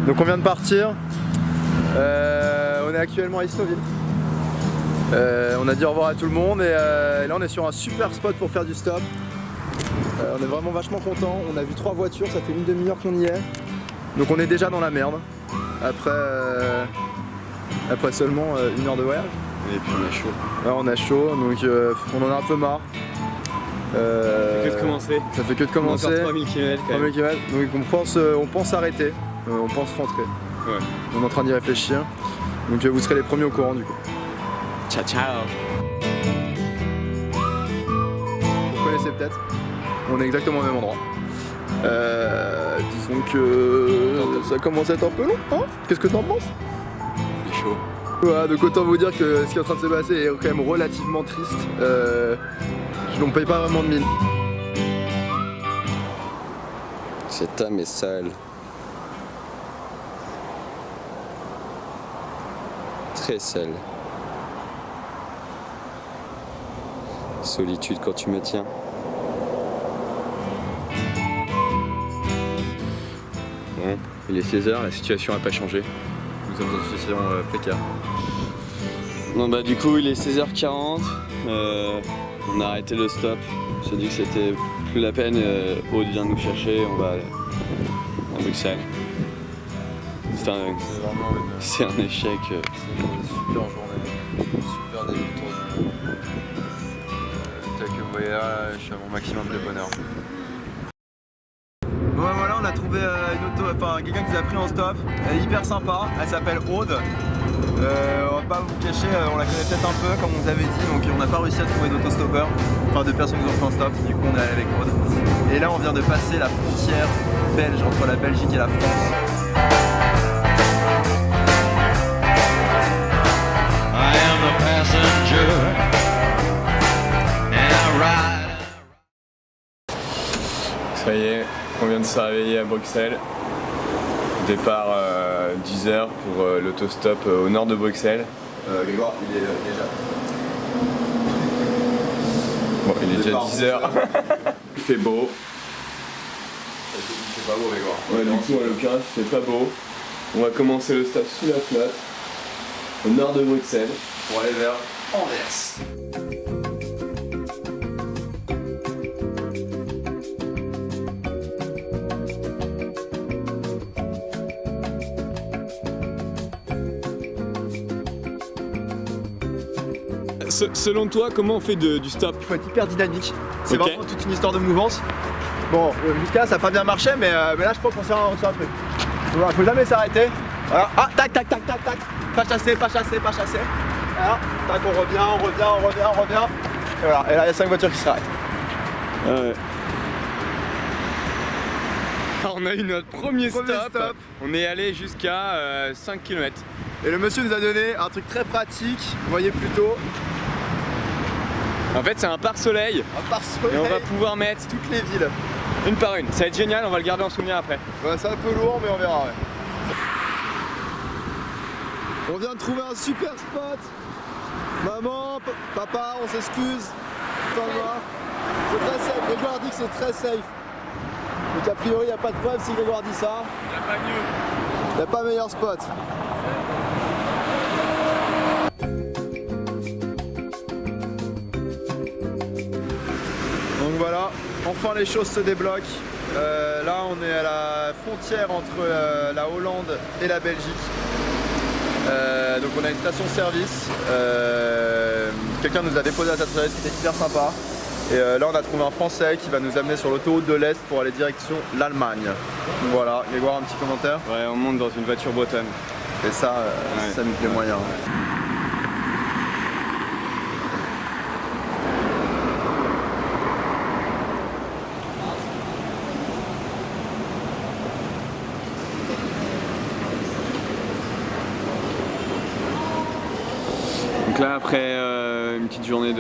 Donc on vient de partir. On est actuellement à Isnoville. On a dit au revoir à tout le monde et là on est sur un super spot pour faire du stop. On est vraiment vachement content. On a vu 3 voitures, ça fait une demi-heure qu'on y est. Donc on est déjà dans la merde. Après seulement 1 heure de voyage. Et puis on a chaud. Ouais, on a chaud, donc on en a un peu marre. Ça fait que de commencer. Ça fait que de commencer. Encore 3000 km quand même. 3000 km. Donc on pense arrêter, on pense rentrer. Ouais. On est en train d'y réfléchir. Donc vous serez les premiers au courant du coup. Ciao ciao. Vous connaissez peut-être. On est exactement au même endroit. Disons que ça commence à être un peu long, hein? Qu'est-ce que t'en penses? C'est chaud. Ouais, donc autant vous dire que ce qui est en train de se passer est quand même relativement triste. On paye pas vraiment de mine. Cette âme est sale. Très sale. Solitude quand tu me tiens. Bon, il est 16h, la situation n'a pas changé. Nous sommes dans une situation précaire. Non bah du coup il est 16h40, on a arrêté le stop. On s'est dit que c'était plus la peine, Aude vient nous chercher, on va à Bruxelles. C'est un échec. C'est une super journée, super début de tour du monde. Tel que vous voyez là, je suis à mon maximum de bonheur. Bon voilà, on a trouvé quelqu'un qui nous a pris en stop. Elle est hyper sympa, elle s'appelle Aude. On va pas vous cacher, on la connaît peut-être un peu comme on vous avait dit, donc on n'a pas réussi à trouver d'autostoppeurs, enfin de personnes qui ont fait un stop, du coup on est allé avec Aude. Et là on vient de passer la frontière belge entre la Belgique et la France. I am a passenger and I ride. Ça y est, on vient de se réveiller à Bruxelles. Départ 10h pour l'autostop au nord de Bruxelles. Grégoire, il est déjà. Bon, il est déjà 10h. Il fait beau. Il fait pas beau, Grégoire. Ouais, du coup, en l'occurrence, il fait pas beau. On va commencer le stop sous la flotte, au nord de Bruxelles. Pour aller vers Anvers. Selon toi, comment on fait du stop? Il faut être hyper dynamique. C'est Ok. vraiment toute une histoire de mouvance. Bon, jusqu'à là ça n'a pas bien marché, mais là je pense qu'on sait un truc. Voilà, faut jamais s'arrêter. Voilà. Ah, tac, tac, tac, tac, tac. Pas chasser, pas chasser, pas chasser. Voilà. Tac, on revient. Et voilà. Et là il y a 5 voitures qui s'arrêtent. Ouais. Alors, on a eu notre premier stop. On est allé jusqu'à 5 km. Et le monsieur nous a donné un truc très pratique. Vous voyez plutôt. En fait, c'est un pare-soleil. Un pare-soleil. Et on va pouvoir mettre toutes les villes. une par une. Ça va être génial, on va le garder en souvenir après. Ouais, c'est un peu lourd, mais on verra. Ouais. On vient de trouver un super spot. Maman, papa, on s'excuse. C'est très safe. Grégoire dit que c'est très safe. Donc a priori, il n'y a pas de preuve si Grégoire dit ça. Il n'y a pas mieux. Il n'y a pas meilleur spot. Donc voilà, enfin les choses se débloquent. Là on est à la frontière entre la Hollande et la Belgique. Donc on a une station-service. Quelqu'un nous a déposé à la station-service qui était hyper sympa. Et là on a trouvé un Français qui va nous amener sur l'autoroute de l'Est pour aller direction l'Allemagne. Voilà, Grégoire, un petit commentaire? Ouais, on monte dans une voiture bretonne. Et ça, ça nous plaît moyen. Donc là, après une petite journée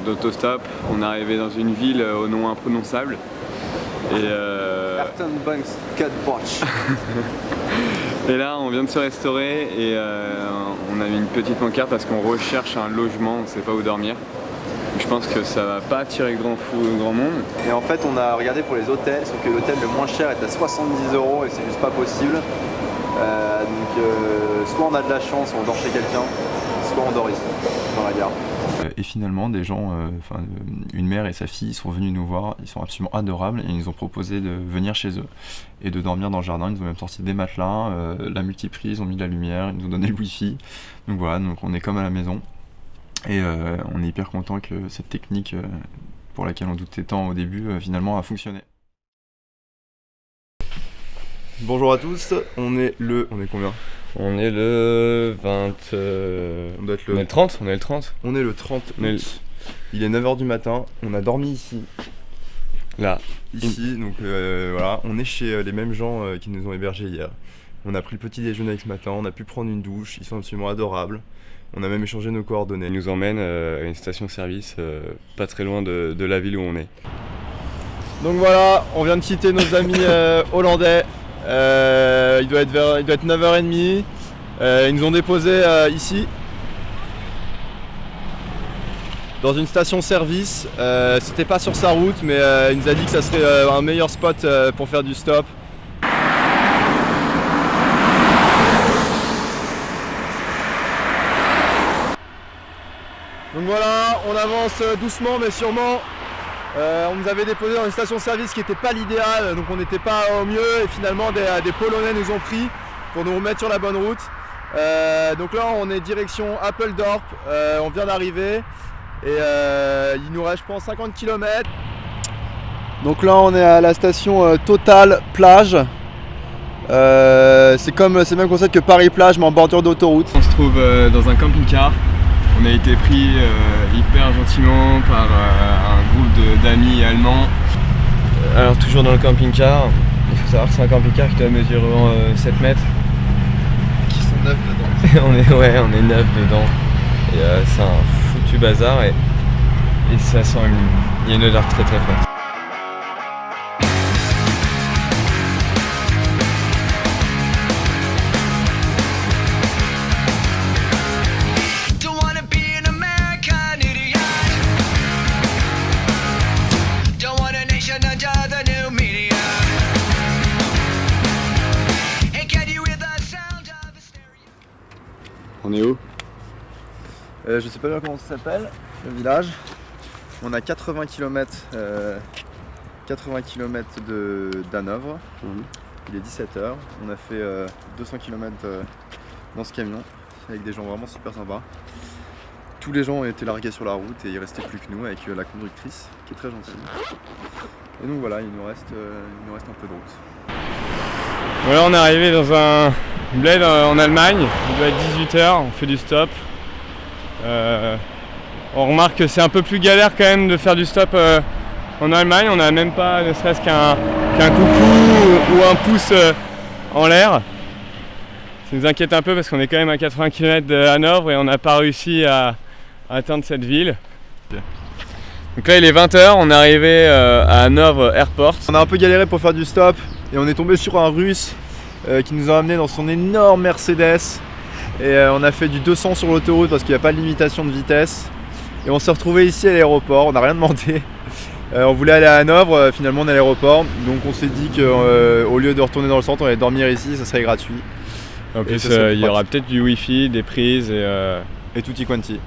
d'autostop, on est arrivé dans une ville au nom imprononçable. Et et là, on vient de se restaurer et on a mis une petite pancarte parce qu'on recherche un logement, on ne sait pas où dormir. Je pense que ça va pas attirer grand monde. Et en fait, on a regardé pour les hôtels, sauf que l'hôtel le moins cher est à 70 € et c'est juste pas possible. Soit on a de la chance, on dort chez quelqu'un, soit on dort ici, dans la gare. Et finalement, des gens, une mère et sa fille sont venus nous voir, ils sont absolument adorables et ils nous ont proposé de venir chez eux et de dormir dans le jardin. Ils nous ont même sorti des matelas, la multiprise, ils ont mis de la lumière, ils nous ont donné le wifi. Donc voilà, donc on est comme à la maison et on est hyper content que cette technique pour laquelle on doutait tant au début finalement a fonctionné. Bonjour à tous, on est combien? On est le 20... On doit être On est le 30, on est le 30. On est le 30 août. Il est 9h du matin, on a dormi ici. Là. Ici, donc voilà, on est chez les mêmes gens qui nous ont hébergés hier. On a pris le petit déjeuner ce matin, on a pu prendre une douche, ils sont absolument adorables. On a même échangé nos coordonnées. Ils nous emmènent à une station-service pas très loin de la ville où on est. Donc voilà, on vient de quitter nos amis hollandais. Il doit être 9h30. Ils nous ont déposés ici dans une station-service. C'était pas sur sa route, mais il nous a dit que ça serait un meilleur spot pour faire du stop. Donc voilà, on avance doucement mais sûrement. On nous avait déposé dans une station-service qui n'était pas l'idéal, donc on n'était pas au mieux et finalement des Polonais nous ont pris pour nous remettre sur la bonne route. Donc là on est direction Apeldoorn, on vient d'arriver et il nous reste je pense 50 km. Donc là on est à la station Total Plage. C'est le même concept que Paris Plage mais en bordure d'autoroute. On se trouve dans un camping-car. On a été pris hyper gentiment par un groupe d'amis allemands. Alors toujours dans le camping-car, il faut savoir que c'est un camping-car qui doit mesurer 7 mètres. Qui sont 9 dedans. on est 9 dedans. Et c'est un foutu bazar et ça sent il y a une odeur très très forte. On est où? Je sais pas bien comment ça s'appelle, le village. On a 80 km d'Hanovre. Il est 17h. On a fait 200 km dans ce camion avec des gens vraiment super sympas. Tous les gens ont été largués sur la route et il restait plus que nous avec la conductrice qui est très gentille. Et donc voilà, il nous reste un peu de route. Voilà, on est arrivé dans un bled en Allemagne, il doit être 18h, on fait du stop. On remarque que c'est un peu plus galère quand même de faire du stop en Allemagne, on n'a même pas ne serait-ce qu'un coucou ou un pouce en l'air. Ça nous inquiète un peu parce qu'on est quand même à 80 km de Hanovre et on n'a pas réussi à atteindre cette ville. Donc là il est 20h, on est arrivé à Hanovre Airport. On a un peu galéré pour faire du stop et on est tombé sur un russe qui nous a amené dans son énorme Mercedes et on a fait du 200 sur l'autoroute parce qu'il n'y a pas de limitation de vitesse et on s'est retrouvé ici à l'aéroport, on n'a rien demandé. On voulait aller à Hanovre, finalement on est à l'aéroport donc on s'est dit qu'au lieu de retourner dans le centre on allait dormir ici, ça serait gratuit. En plus il y aura peut-être du wifi, des prises et tutti quanti.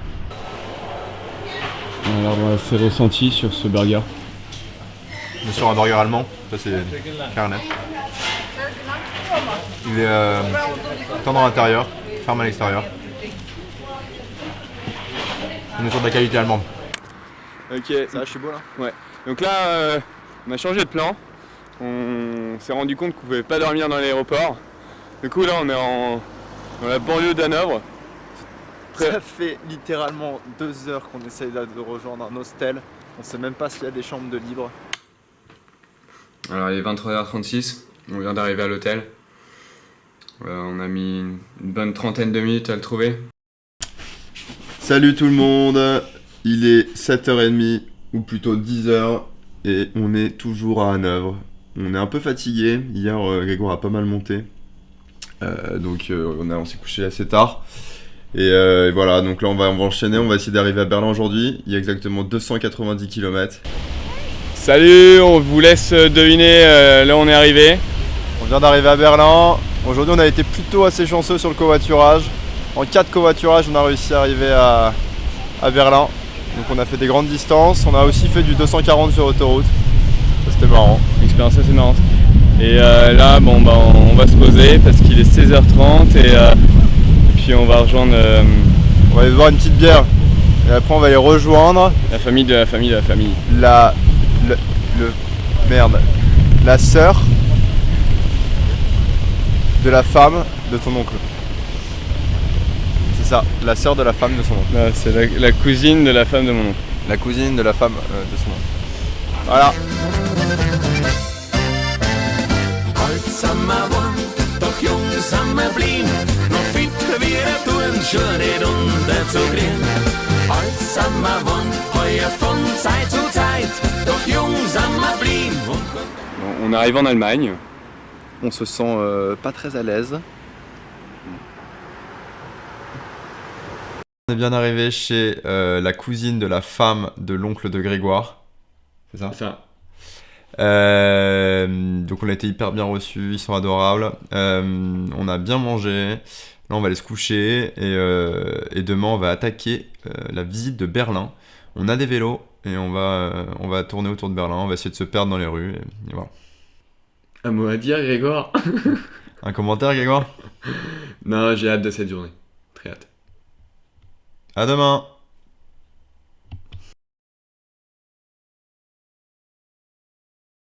Alors c'est ressenti sur ce burger. On est sur un burger allemand, ça c'est Carnet. Il est tendre à l'intérieur, ferme à l'extérieur. On est sur de la qualité allemande. Ok, Ça va, je suis beau là. ouais. Donc là on a changé de plan. On s'est rendu compte qu'on pouvait pas dormir dans l'aéroport. Du coup là on est dans la banlieue d'Hanovre. Ça fait littéralement 2 heures qu'on essaye de rejoindre un hostel. On sait même pas s'il y a des chambres de libre. Alors il est 23h36, on vient d'arriver à l'hôtel. On a mis une bonne trentaine de minutes à le trouver. Salut tout le monde, il est 7h30 ou plutôt 10h et on est toujours à Hanovre. On est un peu fatigué, hier Grégoire a pas mal monté. Donc on s'est couché assez tard. Et voilà, donc là on va enchaîner, on va essayer d'arriver à Berlin aujourd'hui. Il y a exactement 290 km. Salut, on vous laisse deviner là où on est arrivé. On vient d'arriver à Berlin, Aujourd'hui on a été plutôt assez chanceux sur le covoiturage. En 4 covoiturages on a réussi à arriver à Berlin. Donc on a fait des grandes distances, on a aussi fait du 240 sur autoroute. Ça c'était marrant. Une expérience assez marrante. Et là bon bah on va se poser parce qu'il est 16h30 et puis on va rejoindre On va aller boire une petite bière et après on va aller rejoindre la famille de la famille de la famille. la sœur de la femme de ton oncle. C'est ça, la sœur de la femme de son oncle. Là, c'est la cousine de la femme de mon oncle. La cousine de la femme de son oncle. Voilà. Altsamer waren, doch jung sind wir blieben. Noch fit wie der Tun, schon nicht unterzugehen. Altsamer waren, heuer von Zeit zu Zeit. Doch jung sind wir blieben. On arrive en Allemagne. On se sent pas très à l'aise. On est bien arrivé chez la cousine de la femme de l'oncle de Grégoire. C'est ça ? C'est ça. Donc on a été hyper bien reçus, ils sont adorables. On a bien mangé. Là on va aller se coucher et demain on va attaquer la visite de Berlin. On a des vélos et on va tourner autour de Berlin. On va essayer de se perdre dans les rues et voilà. Un mot à dire, Grégoire? Un commentaire, Grégoire? Non, j'ai hâte de cette journée. Très hâte. À demain.